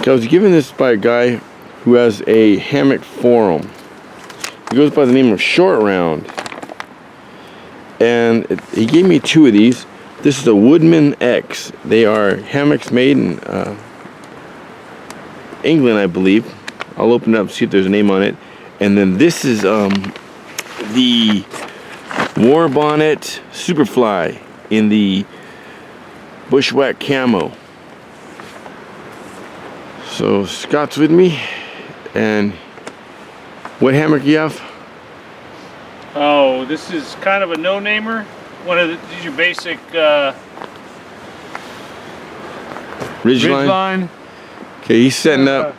I was given this by a guy who has a hammock forum. He goes by the name of Short Round. And he gave me 2 of these. This is a Woodman X. They are hammocks made in England, I believe. I'll open it up and see if there's a name on it. And then this is the War Bonnet Superfly in the Bushwhack camo. So Scott's with me. And what hammock you have? Oh, this is kind of a no-namer. These are your basic Ridgeline. Okay, he's setting up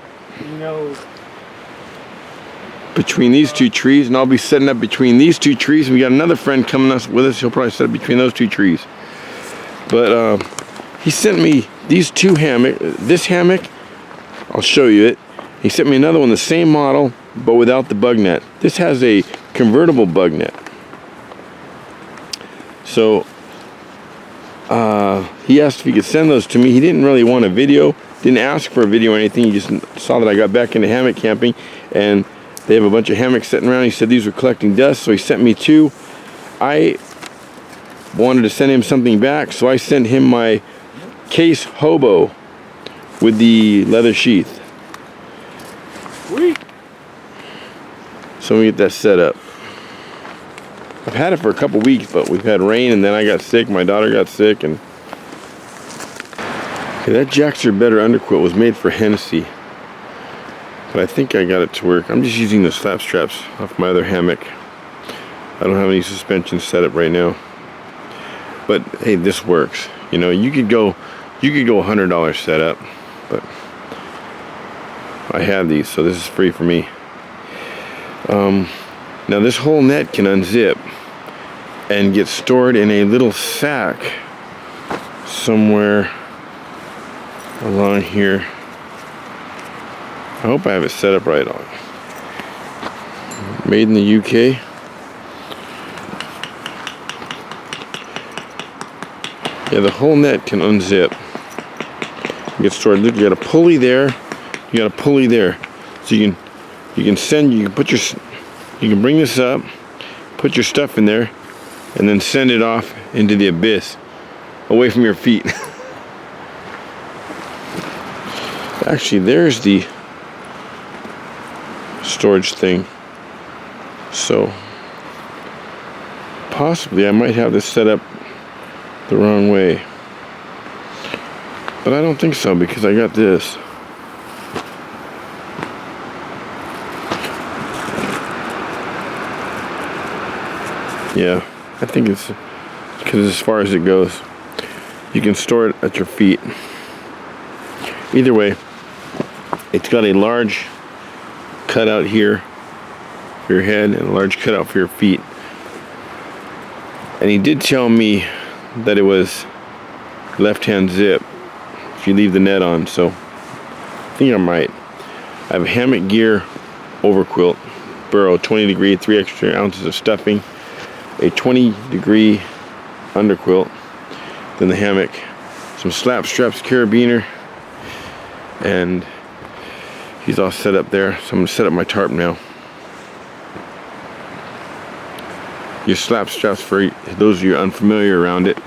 between these 2 trees, and I'll be setting up between these 2 trees. And we got another friend coming with us. He'll probably set up between those 2 trees. But he sent me these 2 hammocks. This hammock, I'll show you it. He sent me another one, the same model, but without the bug net. This has a convertible bug net. So he asked if he could send those to me. He didn't really want a video, didn't ask for a video or anything. He just saw that I got back into hammock camping, and they have a bunch of hammocks sitting around. He said these were collecting dust, so he sent me 2. I wanted to send him something back, so I sent him my Case Hobo with the leather sheath. Sweet. So we get that set up. I've had it for a couple weeks, but we've had rain, and then I got sick. My daughter got sick, and okay, that Jackster Better underquilt was made for Hennessy, but I think I got it to work. I'm just using the slap straps off my other hammock. I don't have any suspension set up right now, but hey, this works. You know, you could go $100 setup, but I have these, so this is free for me. Now this whole net can unzip and get stored in a little sack somewhere along here. I hope I have it set up right on. Made in the UK. Yeah, the whole net can unzip. Get stored. Look, you got a pulley there. You got a pulley there, so you can bring this up, put your stuff in there, and then send it off into the abyss, away from your feet. Actually, there's the storage thing. So possibly I might have this set up the wrong way, but I don't think so, because I got this. Yeah, I think it's because as far as it goes, you can store it at your feet. Either way, it's got a large cutout here for your head and a large cutout for your feet. And he did tell me that it was left-hand zip if you leave the net on, so I think I'm right. I have a hammock gear overquilt, burrow, 20 degree, 3 extra ounces of stuffing, a 20 degree underquilt, then the hammock, some slap straps, carabiner, and he's all set up there. So I'm going to set up my tarp now. Your slap straps, for those of you unfamiliar around it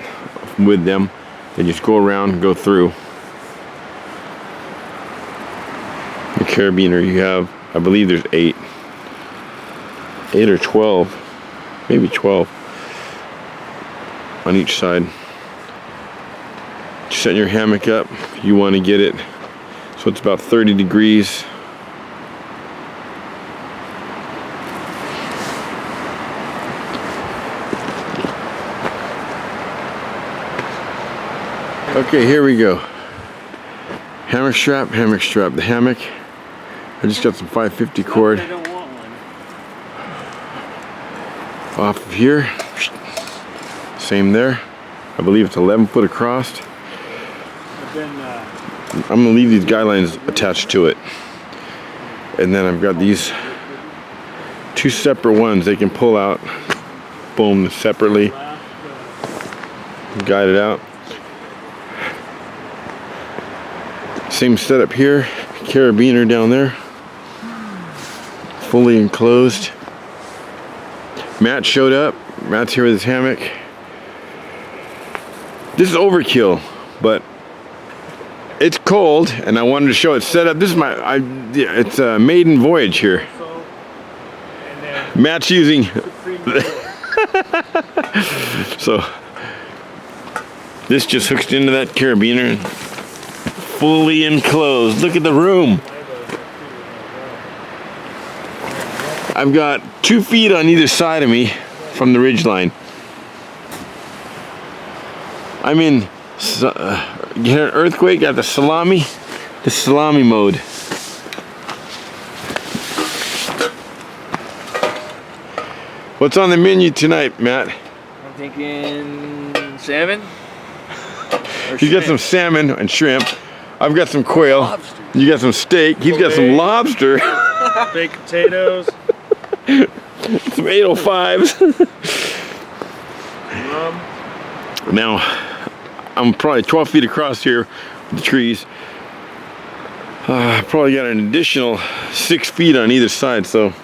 with them, they just go around and go through. The carabiner you have, I believe there's 8 or 12. Maybe 12 on each side. Set your hammock up. You want to get it so it's about 30 degrees. Okay, here we go. Hammock strap, hammock strap. The hammock, I just got some 550 cord. Off of here, same there. I believe it's 11 foot across. I'm gonna leave these guy lines attached to it, and then I've got these 2 separate ones they can pull out, boom, separately, guide it out. Same setup here, carabiner down there. Fully enclosed. Matt showed up. Matt's here with his hammock. This is overkill, but it's cold, and I wanted to show it set up. This is it's a maiden voyage here. Matt's using. So this just hooks into that carabiner, fully enclosed. Look at the room. I've got 2 feet on either side of me from the ridgeline. I'm in you hear an earthquake, got the salami mode. What's on the menu tonight, Matt? I'm thinking salmon. You got some salmon and shrimp. I've got some quail. Lobster. You got some steak. He's got some lobster. Baked potatoes. Some 805s. Now, I'm probably 12 feet across here with the trees. Probably got an additional 6 feet on either side, so it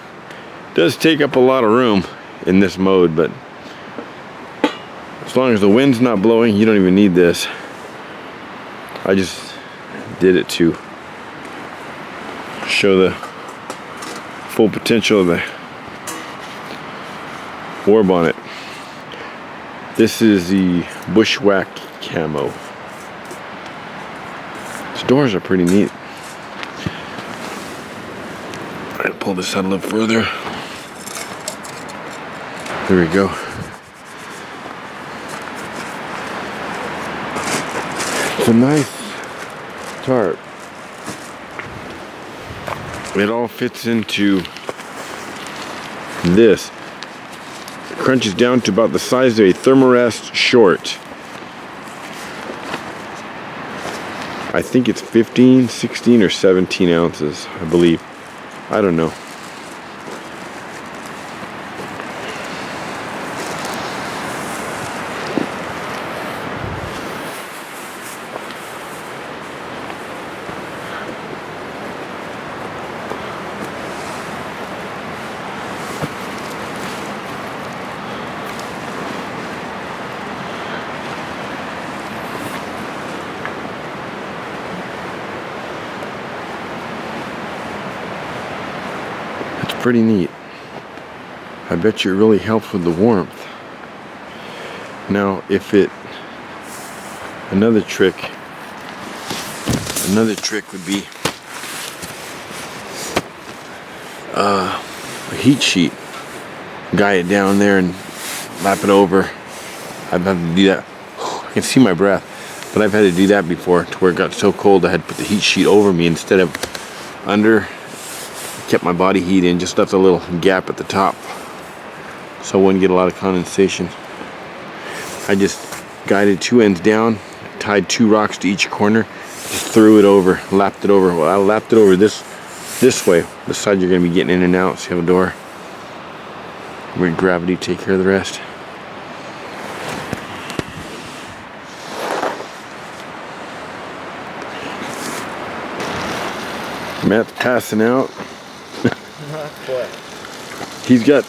does take up a lot of room in this mode, but as long as the wind's not blowing, you don't even need this. I just did it to show the full potential of the war bonnet. This is the bushwhack camo. These doors are pretty neat. I'm gonna pull this out a little further. There we go. It's a nice tarp. It all fits into this. It crunches down to about the size of a Thermarest short. I think it's 15, 16, or 17 ounces, I believe. I don't know. Pretty neat. I bet you it really helps with the warmth. Now, another trick would be a heat sheet. Guy it down there and lap it over. I've had to do that. I can see my breath, but I've had to do that before, to where it got so cold I had to put the heat sheet over me instead of under. Kept my body heat in, just left a little gap at the top so I wouldn't get a lot of condensation. I just guided 2 ends down, tied 2 rocks to each corner, just threw it over, lapped it over. Well, I lapped it over this way, the side you're going to be getting in and out, so you have a door. Let gravity take care of the rest. Matt's passing out. He's got,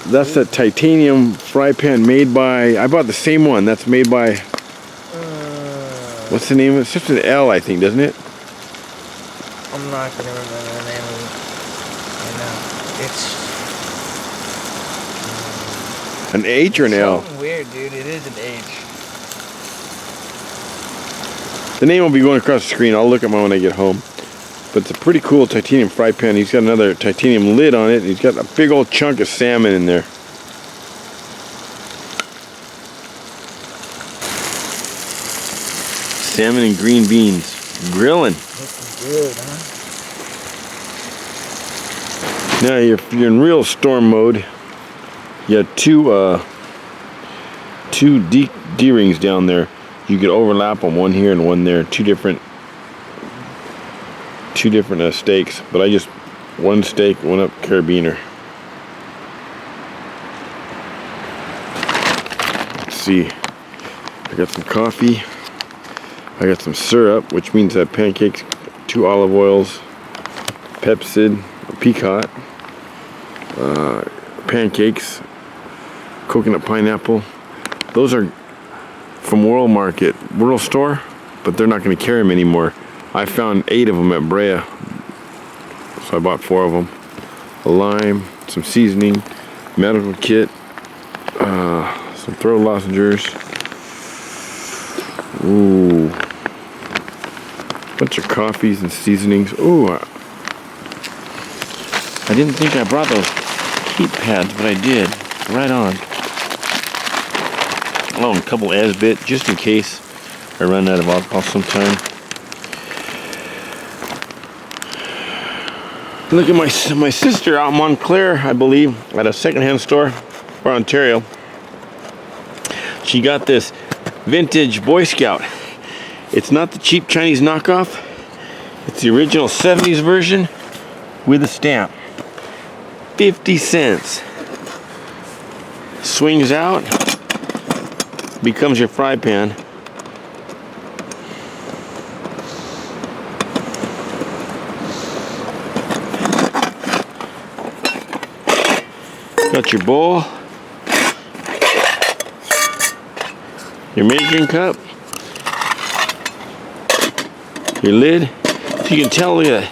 that's that titanium fry pan made by, I bought the same one. That's made by, what's the name of it? It's just an L, I think, doesn't it? I'm not going to remember the name of it. I know. It's an H or an L? something weird, dude. It is an H. The name will be going across the screen. I'll look at mine when I get home. But it's a pretty cool titanium fry pan. He's got another titanium lid on it. He's got a big old chunk of salmon in there. Salmon and green beans. Grilling. Looking good, huh? Now if you're in real storm mode, you got two D-rings down there. You could overlap on one here and one there. Two different stakes, but I just one stake, one up carabiner. Let's see. I got some coffee. I got some syrup, which means I have pancakes, 2 olive oils, Pepsid, Peacock, pancakes, coconut pineapple. Those are from World Market, World Store, but they're not going to carry them anymore. I found 8 of them at Brea, so I bought 4 of them. A lime, some seasoning, medical kit, some throat lozenges. Ooh, bunch of coffees and seasonings. Ooh, I didn't think I brought those heat pads, but I did. Right on. Oh, and a couple Asbit, just in case I run out of alcohol sometime. Look at my sister out in Montclair, I believe, at a secondhand store for Ontario. She got this vintage Boy Scout. It's not the cheap Chinese knockoff. It's the original 70s version with a stamp. 50 cents. Swings out, becomes your fry pan. Got your bowl, your measuring cup, your lid. So you can tell, look at that.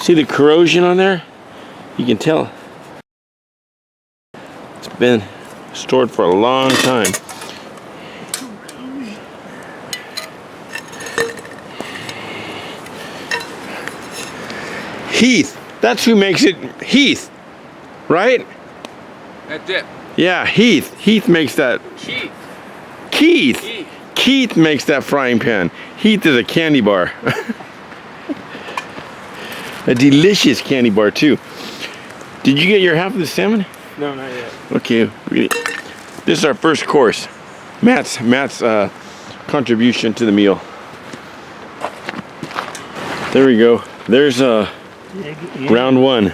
See the corrosion on there? You can tell it's been stored for a long time. Heath, that's who makes it. Heath, right? That's it. Yeah, Heath. Heath makes that. Keith. Keith. Keith. Keith makes that frying pan. Heath is a candy bar. A delicious candy bar too. Did you get your half of the salmon? No, not yet. Okay, this is our first course. Matt's contribution to the meal. There we go. There's round 1.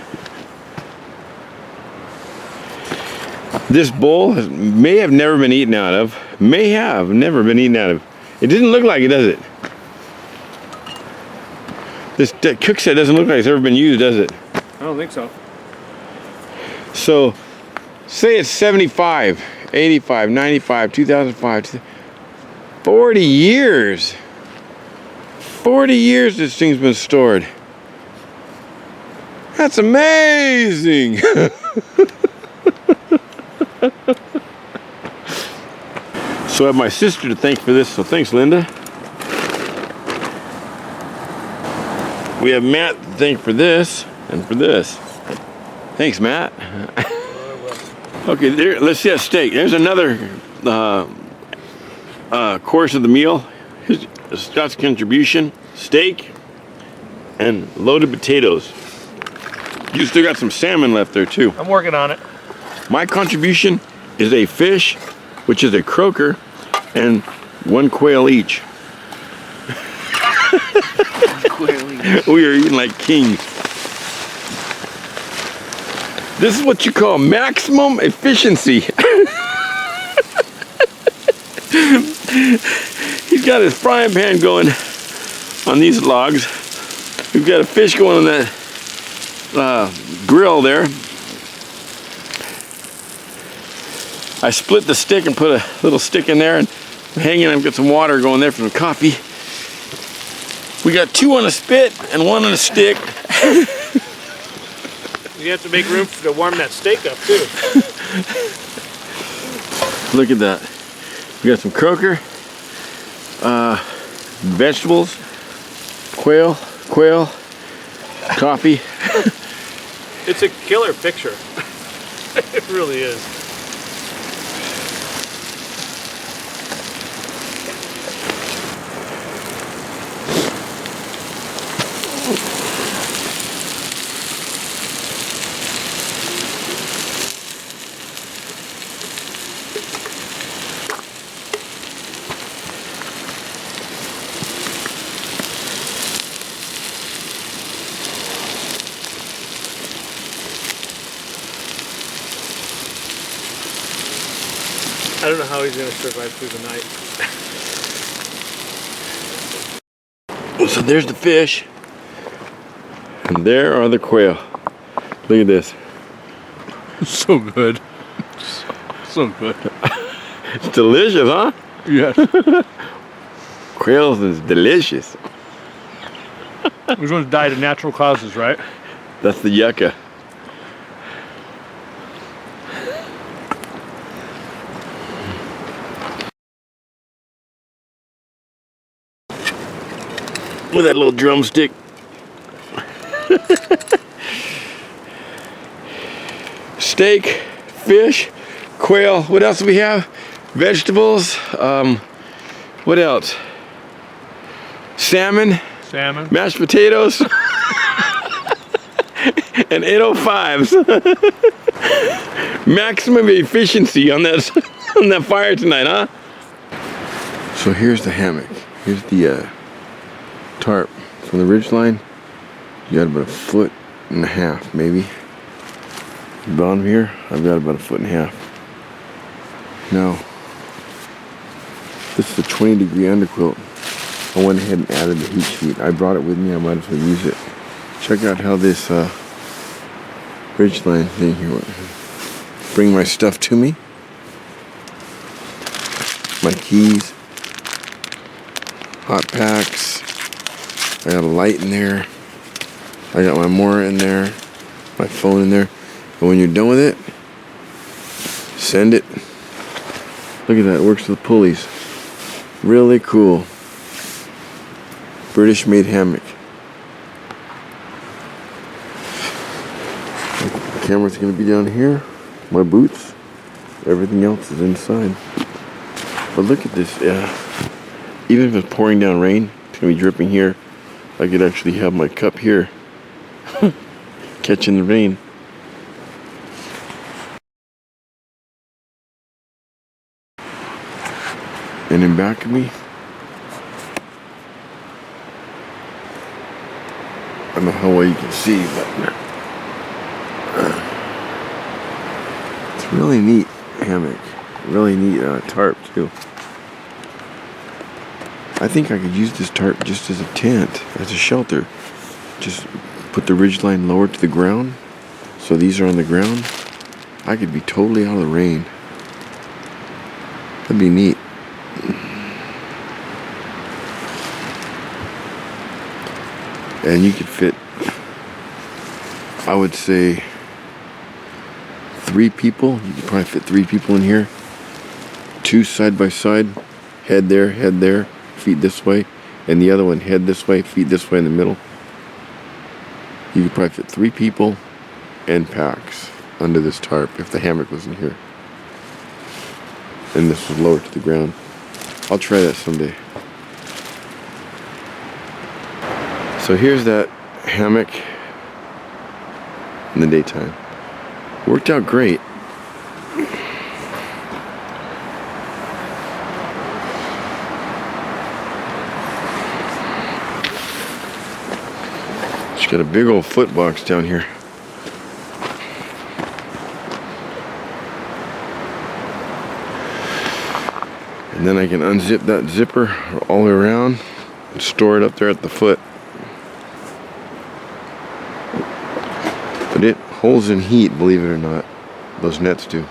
This bowl may have never been eaten out of. May have never been eaten out of. It didn't look like it, does it? This cook set doesn't look like it's ever been used, does it? I don't think so. So, say it's 75, 85, 95, 2005, 40 years. 40 years this thing's been stored. That's amazing. So I have my sister to thank for this, so thanks, Linda. We have Matt to thank for this and for this. Thanks, Matt. Okay, there, let's see a steak. There's another course of the meal. Here's Scott's contribution: steak and loaded potatoes. You still got some salmon left there too. I'm working on it. My contribution is a fish, which is a croaker, and 1 quail each. We are eating like kings. This is what you call maximum efficiency. He's got his frying pan going on these logs. We've got a fish going on that grill there. I split the stick and put a little stick in there and hanging. I've got some water going there from the coffee. We got 2 on a spit and 1 on a stick. You have to make room to warm that steak up too. Look at that. We got some croaker, vegetables, quail, coffee. It's a killer picture. It really is. I don't know how he's going to survive through the night. So there's the fish. And there are the quail. Look at this. So good. So good. It's delicious, huh? Yes. Quails is delicious. These ones died of natural causes, right? That's the yucca. With that little drumstick. Steak, fish, quail. What else do we have? Vegetables. What else? Salmon. Salmon. Mashed potatoes. And 805s. Maximum efficiency on that on that fire tonight, huh? So here's the hammock. Here's the tarp from the ridgeline. You got about 1.5 feet, maybe. The bottom here, I've got about 1.5 feet. Now, this is a 20-degree underquilt. I went ahead and added the heat sheet. I brought it with me. I might as well use it. Check out how this ridgeline thing here. Bring my stuff to me. My keys. Hot packs. I got a light in there. I got my Mora in there. My phone in there. And when you're done with it, send it. Look at that. It works with pulleys. Really cool. British made hammock. The camera's gonna be down here. My boots. Everything else is inside. But look at this. Even if it's pouring down rain, it's gonna be dripping here. I could actually have my cup here. Catching the rain. And in back of me, I don't know how well you can see, but it's really neat hammock. Really neat tarp too. I think I could use this tarp just as a tent, as a shelter. Just put the ridgeline lower to the ground, so these are on the ground. I could be totally out of the rain. That'd be neat. And you could fit, I would say, 3 people. You could probably fit 3 people in here. 2 side by side, head there, feet this way, and the other one head this way, feet this way in the middle. You could probably fit 3 people and packs under this tarp if the hammock wasn't here. And this was lower to the ground. I'll try that someday. So here's that hammock in the daytime. Worked out great. Just got a big old foot box down here. And then I can unzip that zipper all the way around and store it up there at the foot. But it holds in heat, believe it or not. Those nets do.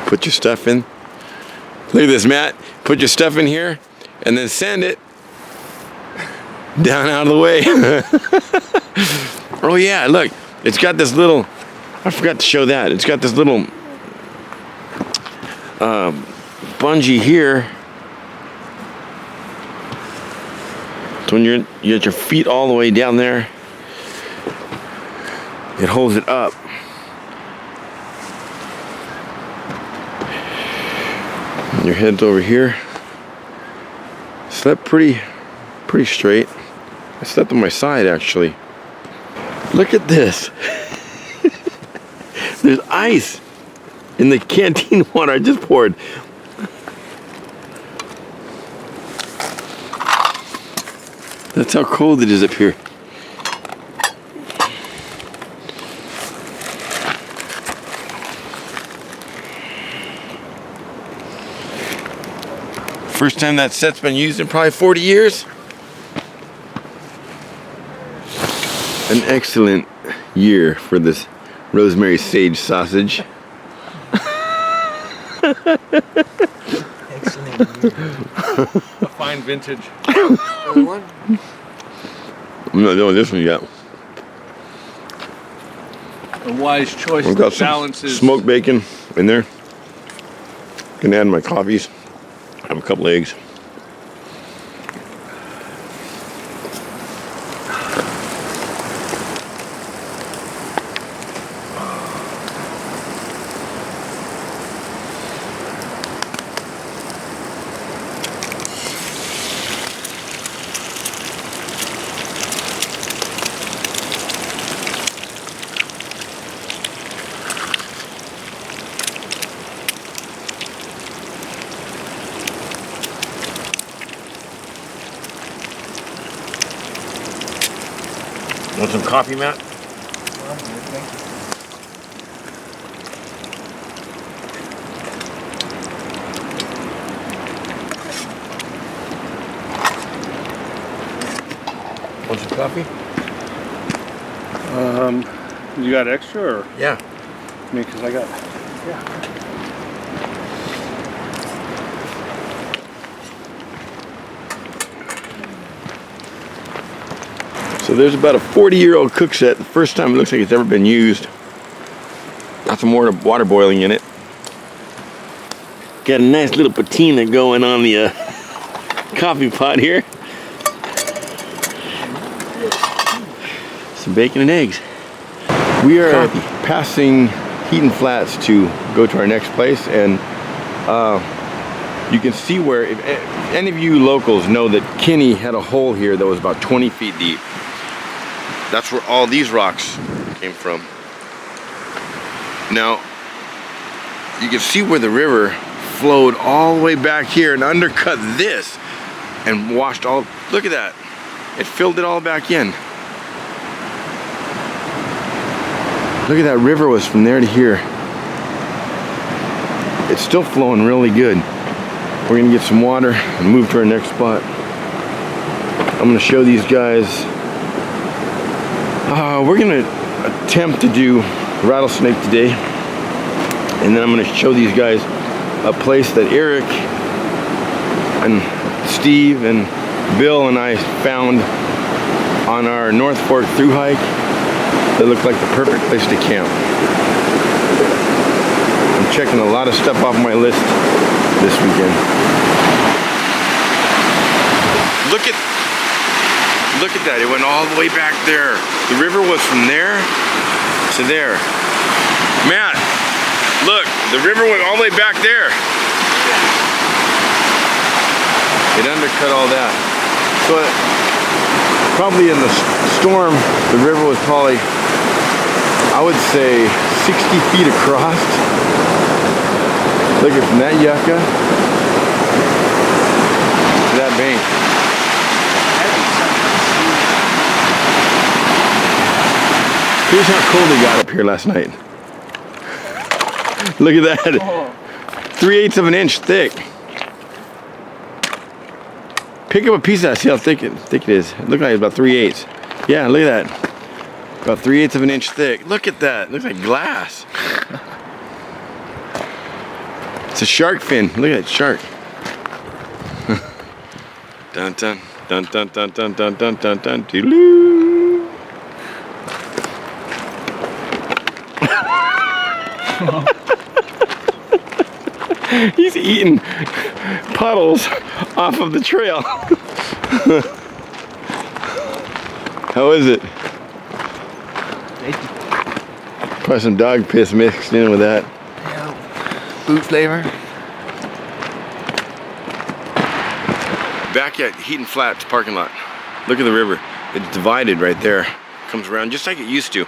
Put your stuff in. Look at this, Matt. Put your stuff in here and then send it down out of the way. Oh yeah, look, it's got this little, I forgot to show that. It's got this little bungee here. So when you get your feet all the way down there, it holds it up. And your head's over here. Slept pretty straight. I slept on my side actually. Look at this. There's ice in the canteen water I just poured. That's how cold it is up here. First time that set's been used in probably 40 years. An excellent year for this rosemary sage sausage. Excellent. A fine vintage. One? I'm not doing this one yet. A wise choice. I've got some balances. smoked bacon in there. Can add my coffees. Have a couple eggs. Want some coffee, Matt? Want some coffee? You got extra or? Yeah. Me, because I got. Yeah. So there's about a 40-year-old cook set. The first time it looks like it's ever been used. Got some more water boiling in it. Got a nice little patina going on the coffee pot here. Some bacon and eggs. We are passing Heaton Flats to go to our next place, and you can see where, if any of you locals know that Kinney had a hole here that was about 20 feet deep. That's where all these rocks came from. Now, you can see where the river flowed all the way back here and undercut this and washed all, look at that. It filled it all back in. Look at that, river was from there to here. It's still flowing really good. We're gonna get some water and move to our next spot. I'm gonna show these guys. We're gonna attempt to do rattlesnake today. And then I'm gonna show these guys a place that Eric and Steve and Bill and I found on our North Fork through hike. That looked like the perfect place to camp. I'm checking a lot of stuff off my list this weekend. Look at that, it went all the way back there. The river was from there to there. Matt, look, the river went all the way back there. It undercut all that. So probably in the storm, the river was probably, I would say, 60 feet across. Look at from that yucca to that bank. Here's how cold it got up here last night. Look at that. 3/8 of an inch thick. Pick up a piece of that, see how thick it is. It looked like it's about 3/8. Yeah, look at that. About 3/8 of an inch thick. Look at that. It looks like glass. It's a shark fin. Look at that shark. Dun dun dun dun dun dun dun dun dun dun doo. He's eating puddles off of the trail. How is it? Probably some dog piss mixed in with that. Yeah. Boot flavor. Back at Heaton Flats parking lot. Look at the river. It's divided right there. Comes around just like it used to.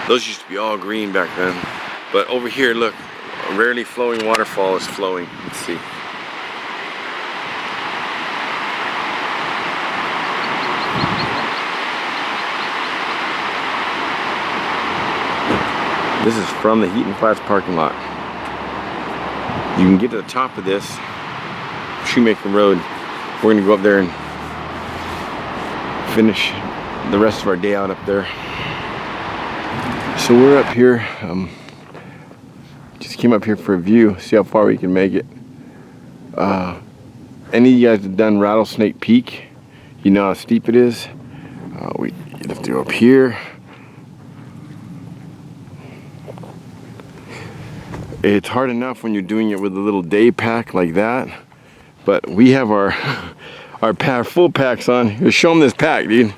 Those used to be all green back then. But over here, look, a rarely flowing waterfall is flowing. Let's see. This is from the Heaton Flats parking lot. You can get to the top of this Shoemaker Road. We're gonna go up there and finish the rest of our day out up there. So we're up here, just came up here for a view, see how far we can make it. Any of you guys have done Rattlesnake Peak, you know how steep it is. We have to go up here. It's hard enough when you're doing it with a little day pack like that, but we have our full packs on. Here, show them this pack, dude.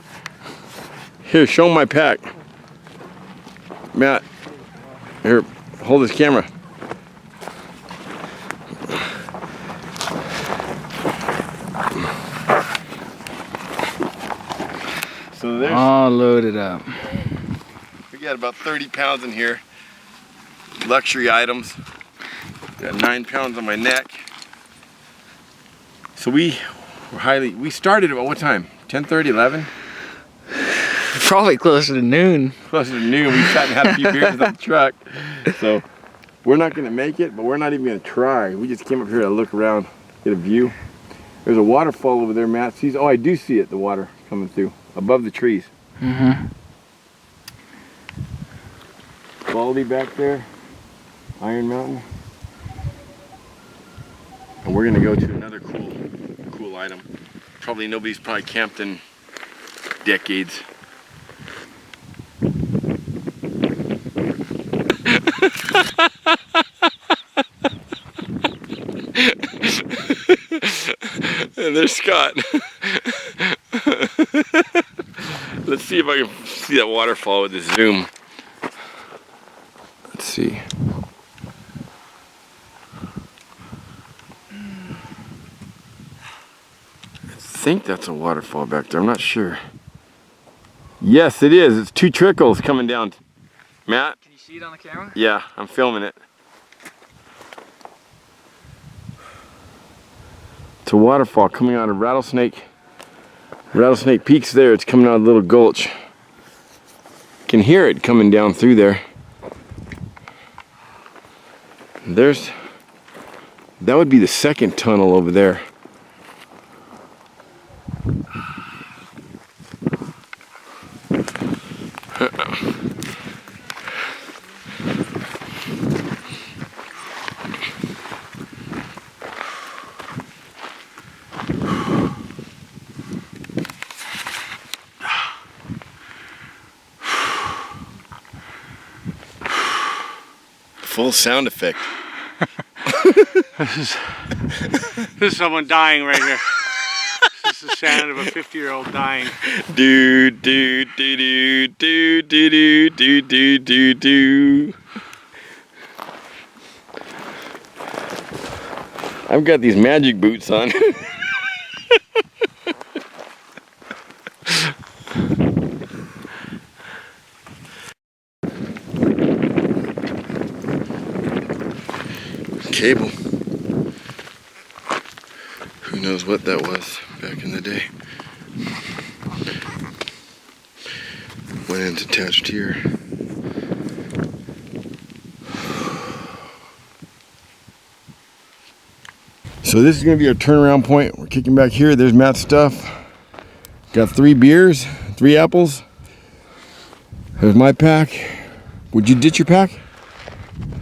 Here, show them my pack. Matt, here, hold this camera. So there's all loaded up. We got about 30 pounds in here. Luxury items. Got 9 pounds on my neck. So we started about what time? 10:30, 11? Probably closer to noon. Closer to noon. We sat and had a few beers in the truck. So we're not gonna make it, but we're not even gonna try. We just came up here to look around, get a view. There's a waterfall over there, Matt. Sees, oh, I do see it, the water coming through above the trees. Mm-hmm. Baldy back there, Iron Mountain. And we're gonna go to another cool item. Nobody's camped in decades. And there's Scott. Let's see if I can see that waterfall with the zoom. Let's see. I think that's a waterfall back there. I'm not sure. Yes, it is. It's 2 trickles coming down. Matt? Can you see it on the camera? Yeah, I'm filming it. It's a waterfall coming out of Rattlesnake Peak's there. It's coming out of a little gulch. Can hear it coming down through there. That would be the second tunnel over there. Full sound effect. This is someone dying right here. This is the sound of a 50-year-old dying. Do do do do do do do do do do. I've got these magic boots on. Cable. Who knows what that was back in the day. One end's attached here. So this is going to be our turnaround point. We're kicking back here. There's Matt's stuff. Got 3 beers, 3 apples. There's my pack. Would you ditch your pack?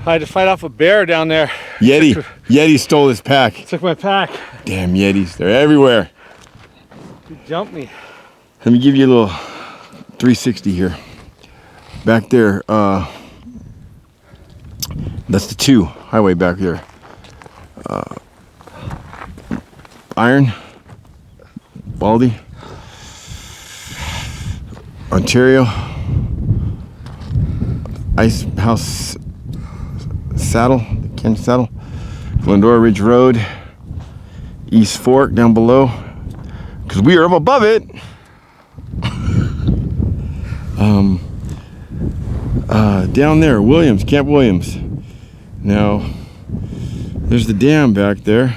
I had to fight off a bear down there. Yeti stole his pack. Took my pack. Damn Yetis, they're everywhere. He jumped me. Let me give you a little 360 here. Back there, that's the 2 highway back there. Iron, Baldy, Ontario, Ice House Saddle, Kansas Saddle, Glendora Ridge Road, East Fork down below, because we are up above it. Down there, Williams, Camp Williams. Now, there's the dam back there.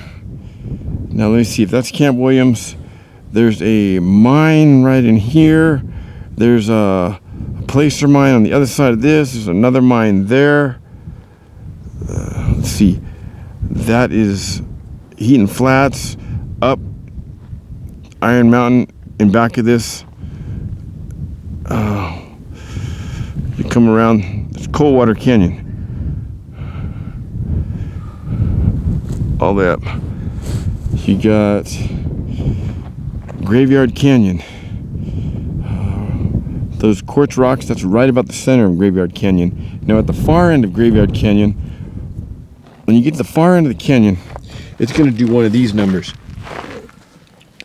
Now let me see if that's Camp Williams. There's a mine right in here. There's a placer mine on the other side of this. There's another mine there. Let's see. That is Heaton Flats. Up Iron Mountain in back of this. You come around. It's Coldwater Canyon. All the way up. You got Graveyard Canyon. Those quartz rocks, that's right about the center of Graveyard Canyon. Now at the far end of Graveyard Canyon, when you get to the far end of the canyon, it's going to do one of these numbers.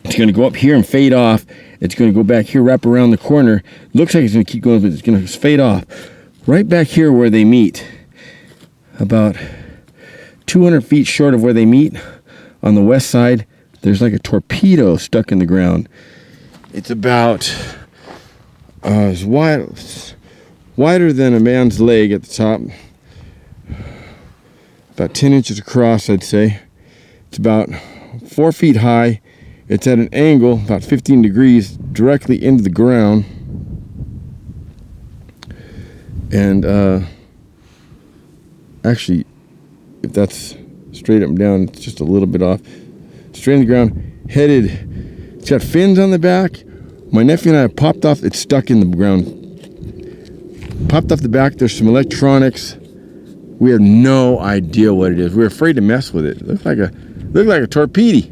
It's going to go up here and fade off. It's going to go back here, wrap around the corner. Looks like it's going to keep going, but it's going to fade off. Right back here where they meet, about 200 feet short of where they meet, on the west side, there's like a torpedo stuck in the ground. It's about as wider than a man's leg at the top. About 10 inches across, I'd say. It's about 4 feet high. It's at an angle, about 15 degrees, directly into the ground. And actually, if that's straight up and down, it's just a little bit off. Straight in the ground, headed. It's got fins on the back. My nephew and I popped off. It's stuck in the ground. Popped off the back. There's some electronics. We have no idea what it is. We're afraid to mess with it. It looked like a torpedo.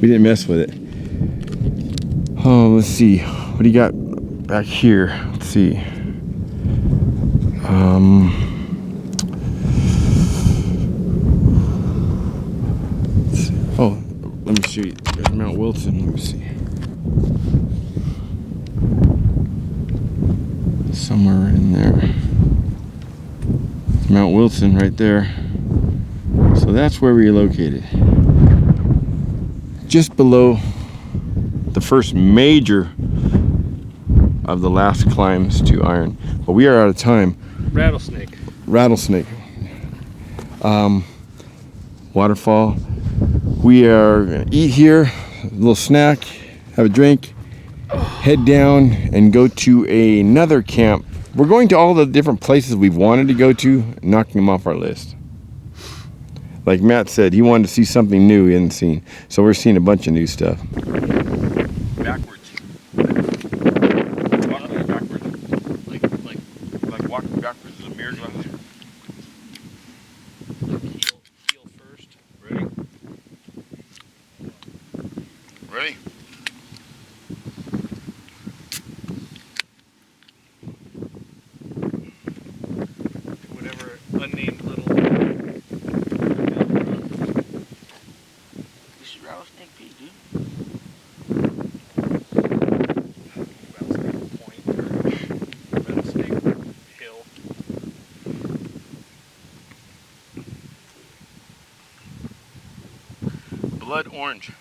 We didn't mess with it. Oh, let's see. What do you got back here? Let's see. Oh, let me show you. There's Mount Wilson. Let me see. Somewhere in there. Mount Wilson right there. So that's where we're located. Just below the first major of the last climbs to Iron. But we are out of time. Rattlesnake. Waterfall. We are gonna eat here, a little snack, have a drink, head down and go to another camp. We're going to all the different places we've wanted to go to, knocking them off our list. Like Matt said, he wanted to see something new he hadn't seen. So we're seeing a bunch of new stuff. Backwards. Walking backwards. Like walking backwards is a mirror glass. Heel first. Ready? Ready? Whatever unnamed little. This is Rattlesnake Peak, dude. Rattlesnake Point or Rattlesnake Hill. Blood orange.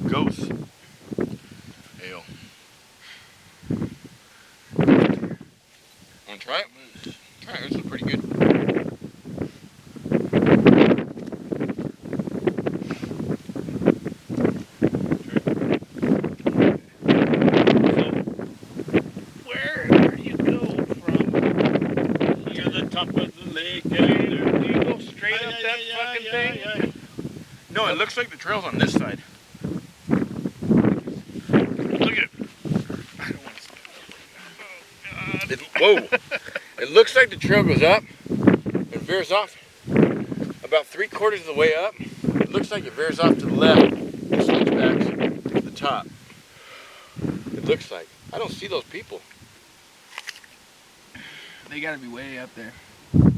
Ghost. Ale. Want to try it? Alright, this is pretty good. Where do you go from here to the top of the lake? Do you go straight up that fucking thing? No, it looks like the trail's on this side. Look at it. I don't want to stop. Oh, God. Whoa. It looks like the trail goes up and veers off about 3/4 of the way up. It looks like it veers off to the left and swings back to the top. It looks like. I don't see those people. They gotta be way up there. Cool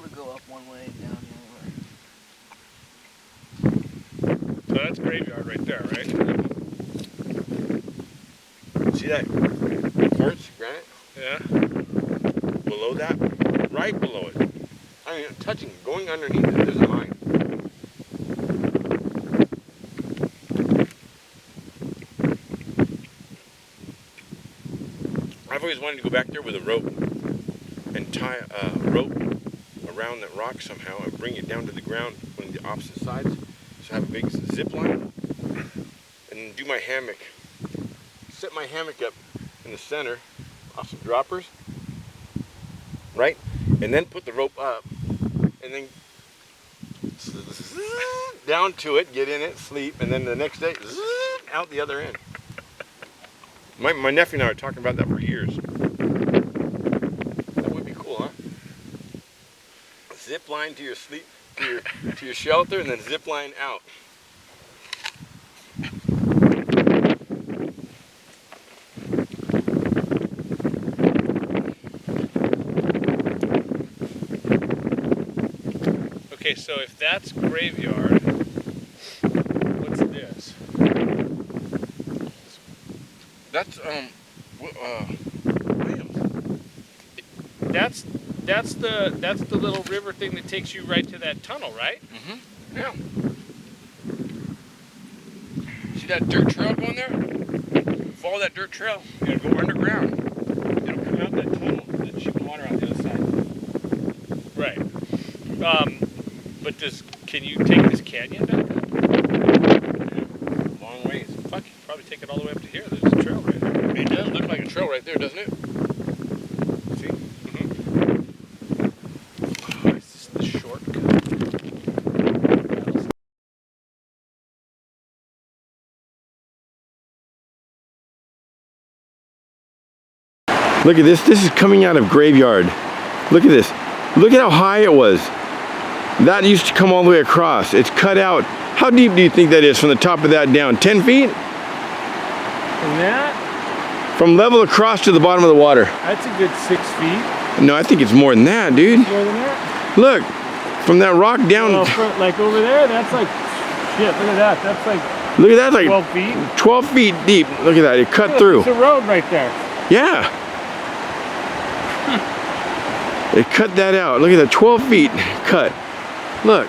to go up one way and down the other way. So that's graveyard right there, right? See that quartz granite? Yeah. Below that? Right below it. I mean, touching, going underneath it, there's a mine. I've always wanted to go back there with a rope and tie a rope around that rock somehow and bring it down to the ground when the the opposite sides. So I have a big zip line and do my hammock. Set my hammock up in the center off some droppers, right? And then put the rope up and then down to it, get in it, sleep, and then the next day, out the other end. My nephew and I were talking about that for years. That would be cool, huh? Zip line to your sleep, to your shelter, and then zip line out. Okay, so if that's graveyard, what's this? That's That's the little river thing that takes you right to that tunnel, right? Mm-hmm. Yeah. See that dirt trail up on there? Follow that dirt trail. You're gonna go underground. It'll come out that tunnel and shoot the water out the other side. Right. But can you take this canyon back up? Yeah. Long ways. Fuck, you can probably take it all the way up to here. There's a trail right there. It does look like a trail right there, doesn't it? See? Mm-hmm. Oh, is this the shortcut? Look at this. This is coming out of graveyard. Look at this. Look at how high it was. That used to come all the way across. It's cut out. How deep do you think that is from the top of that down? 10 feet? And that? From level across to the bottom of the water. That's a good 6 feet. No, I think it's more than that, dude. More than that? Look, from that rock down. Well, like over there, that's like, shit, look at that. That's like Look at that, like 12 feet. 12 feet deep. Look at that, it cut through. There's a road right there. Yeah. It cut that out. Look at that, 12 feet cut. Look.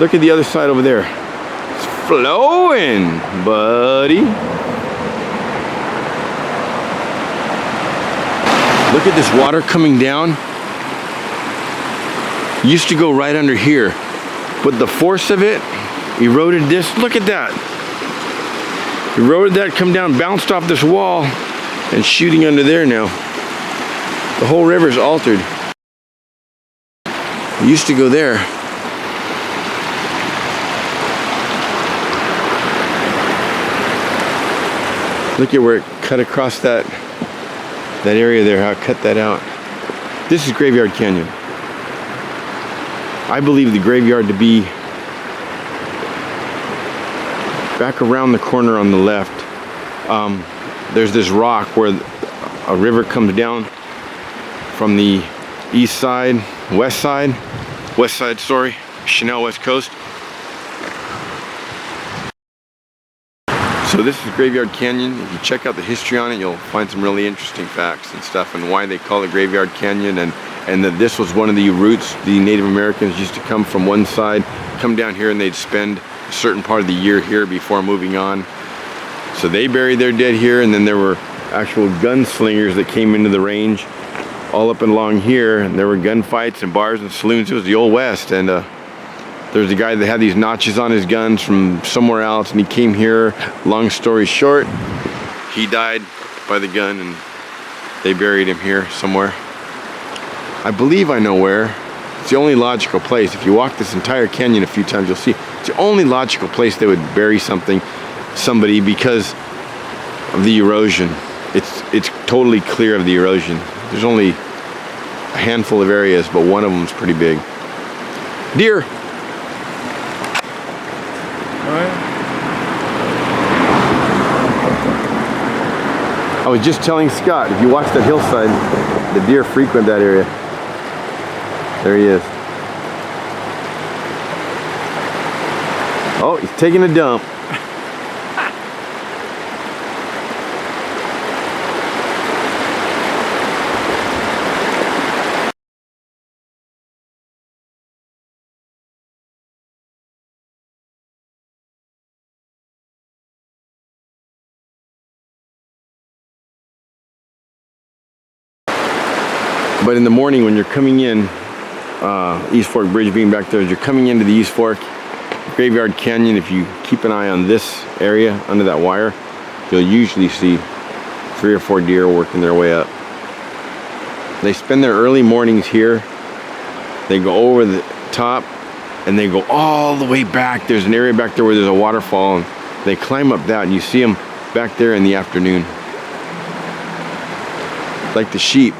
Look at the other side over there. It's flowing, buddy. Look at this water coming down. Used to go right under here, but the force of it eroded this. Look at that. Eroded that, come down, bounced off this wall, and shooting under there now. The whole river's altered. It used to go there. Look at where it cut across that area there, how it cut that out. This is Graveyard Canyon. I believe the graveyard to be back around the corner on the left. There's this rock where a river comes down from the east side, west side, sorry, Chanel West Coast. So this is Graveyard Canyon. If you check out the history on it, you'll find some really interesting facts and stuff, and why they call it Graveyard Canyon, and that this was one of the routes the Native Americans used to come from one side, come down here, and they'd spend a certain part of the year here before moving on. So they buried their dead here, and then there were actual gunslingers that came into the range all up and along here, and there were gunfights and bars and saloons. It was the old West, and there's a guy that had these notches on his guns from somewhere else, and he came here. Long story short, he died by the gun, and they buried him here somewhere. I believe I know where. It's the only logical place. If you walk this entire canyon a few times, you'll see it's the only logical place they would bury somebody, because of the erosion. It's totally clear of the erosion. There's only a handful of areas, but one of them's pretty big. Deer. I was just telling Scott, if you watch that hillside, the deer frequent that area. There he is. Oh, he's taking a dump. But in the morning when you're coming in, East Fork Bridge being back there. As you're coming into the East Fork Graveyard Canyon, if you keep an eye on this area under that wire, you'll usually see 3 or 4 deer working their way up. They spend their early mornings here. They go over the top and they go all the way back. There's an area back there where there's a waterfall, and they climb up that, and you see them back there in the afternoon. Like the sheep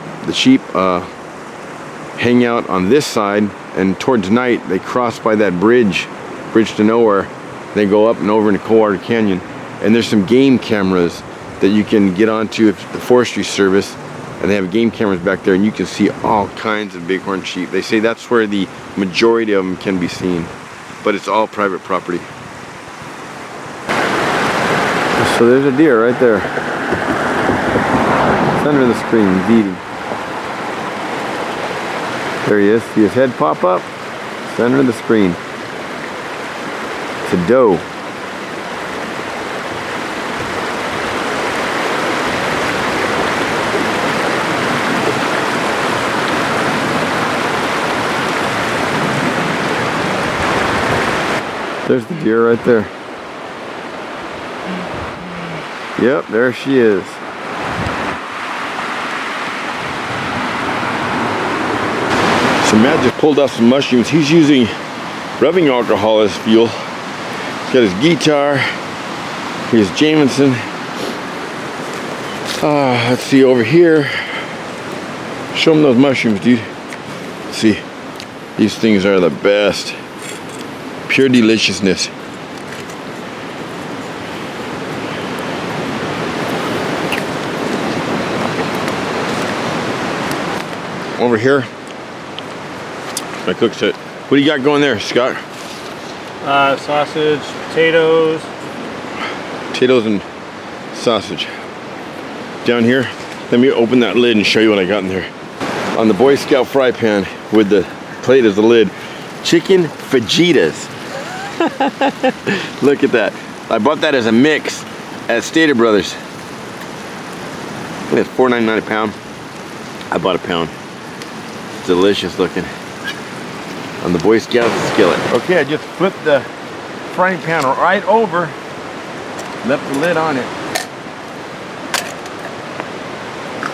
hang out on this side, and towards night they cross by that bridge to nowhere. They go up and over into Coldwater Canyon, and there's some game cameras that you can get onto if the Forestry Service, and they have game cameras back there, and you can see all kinds of bighorn sheep. They say that's where the majority of them can be seen, but it's all private property. So there's a deer right there. It's under the screen, he's eating. There he is. See his head pop up? It's under the screen. It's a doe. There's the deer right there. Yep, there she is. So Matt just pulled off some mushrooms. He's using rubbing alcohol as fuel. He's got his guitar. Here's Jameson. Let's see over here. Show him those mushrooms, dude. Let's see. These things are the best. Pure deliciousness. Over here, my cook set. What do you got going there, Scott? Sausage, potatoes. Potatoes and sausage. Down here, let me open that lid and show you what I got in there. On the Boy Scout fry pan with the plate as the lid, chicken fajitas. Look at that. I bought that as a mix at Stater Brothers. I think it's $4.99 a pound. I bought a pound. It's delicious looking. On the Boy Scout skillet. Okay, I just flipped the frying pan right over. Left the lid on it.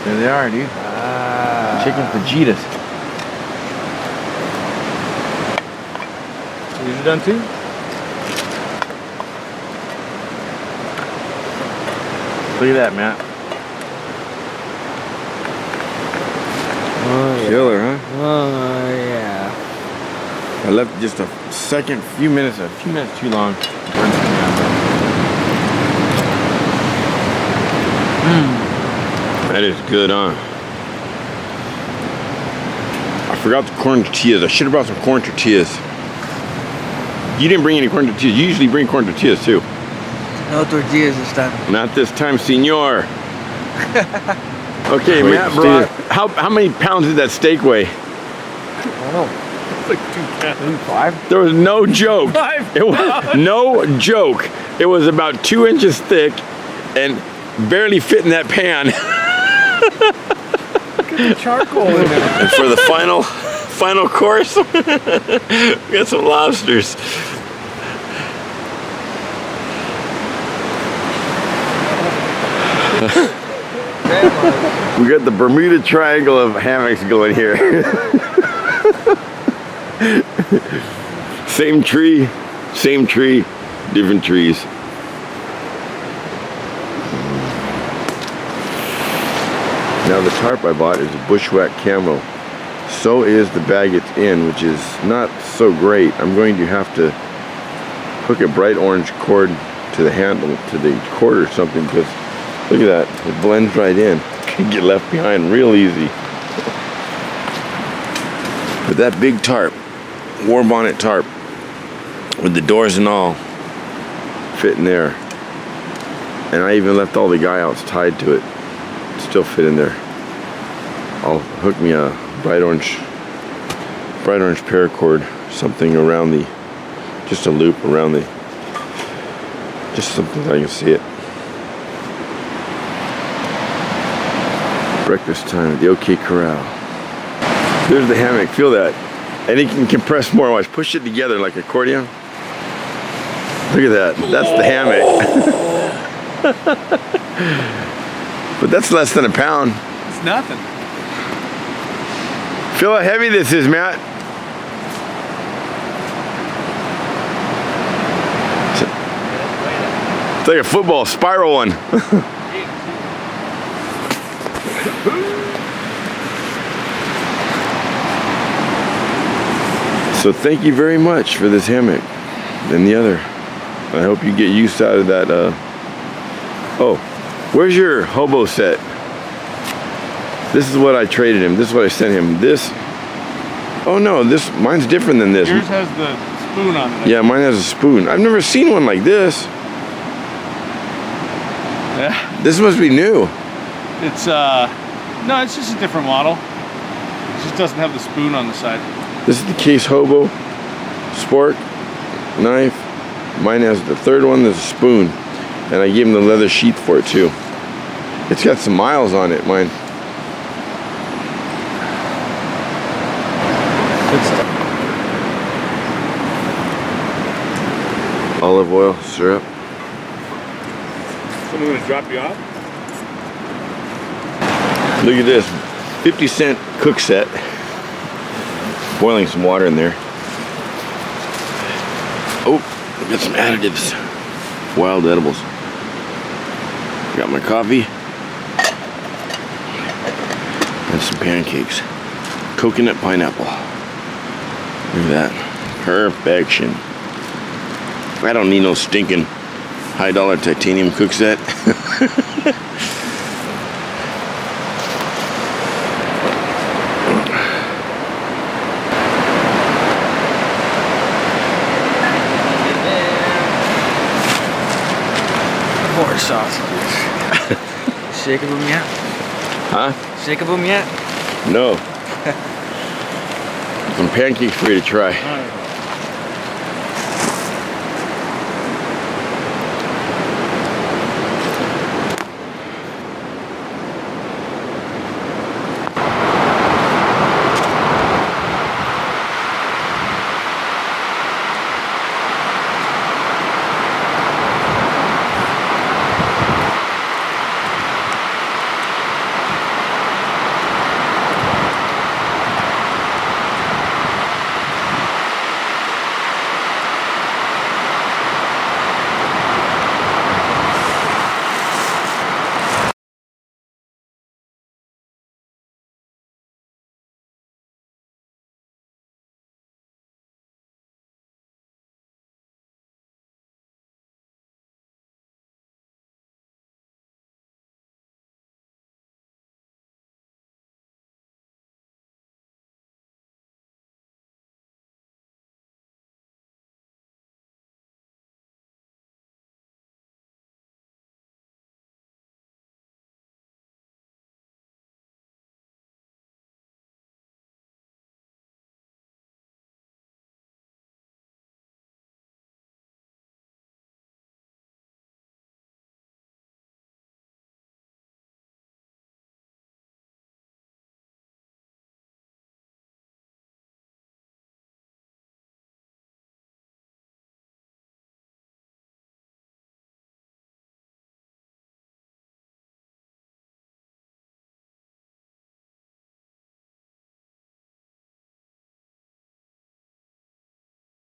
There they are, dude. Chicken fajitas. These are done too? Look at that, Matt. Oh, yeah. Killer, huh? Oh, yeah. I left just a few minutes too long. That is good, huh? I forgot the corn tortillas. I should have brought some corn tortillas. You didn't bring any corn tortillas. You usually bring corn tortillas too. No tortillas this time. Not this time, senor. Okay, Wait, Matt brought. How many pounds did that steak weigh? I don't know. It's like 2 pounds. 5? There was no joke. 5 It was no joke. It was about 2 inches thick and barely fit in that pan. Look at the charcoal in it. And for the final course, we got some lobsters. We got the Bermuda Triangle of hammocks going here. Same tree, different trees. Now the tarp I bought is a bushwhack camo. So is the bag it's in, which is not so great. I'm going to have to hook a bright orange cord to the handle, to the cord or something, because look at that, it blends right in. Can get left behind real easy. But that big tarp, war bonnet tarp, with the doors and all, fit in there. And I even left all the guy outs tied to it. Still fit in there. I'll hook me a bright orange paracord, something around the, just a loop around the, just something that I can see it. Breakfast time at the OK Corral. There's the hammock. Feel that. And it can compress more. Watch, push it together like accordion. Look at that. That's the hammock. But that's less than a pound. It's nothing. Feel how heavy this is, Matt. It's like a football spiral one. So thank you very much for this hammock and the other. I hope you get use out of that. Oh, where's your hobo set? This is what I traded him. This is what I sent him. This. Oh no, mine's different than this. Yours has the spoon on it. Yeah, mine has a spoon. I've never seen one like this. Yeah. This must be new. It's no, it's just a different model. It just doesn't have the spoon on the side. This is the Case Hobo Spork knife. Mine has the third one, there's a spoon. And I gave him the leather sheath for it too. It's got some miles on it, mine. Good stuff. Olive oil, syrup. Someone gonna drop you off? Look at this, 50-cent cook set. Boiling some water in there. Oh, got some additives. Wild edibles. Got my coffee. And some pancakes. Coconut pineapple. Look at that. Perfection. I don't need no stinking high-dollar titanium cook set. More sausages. Shake of them yet? Huh? Shake of them yet? No. Some pancakes for you to try. Alright.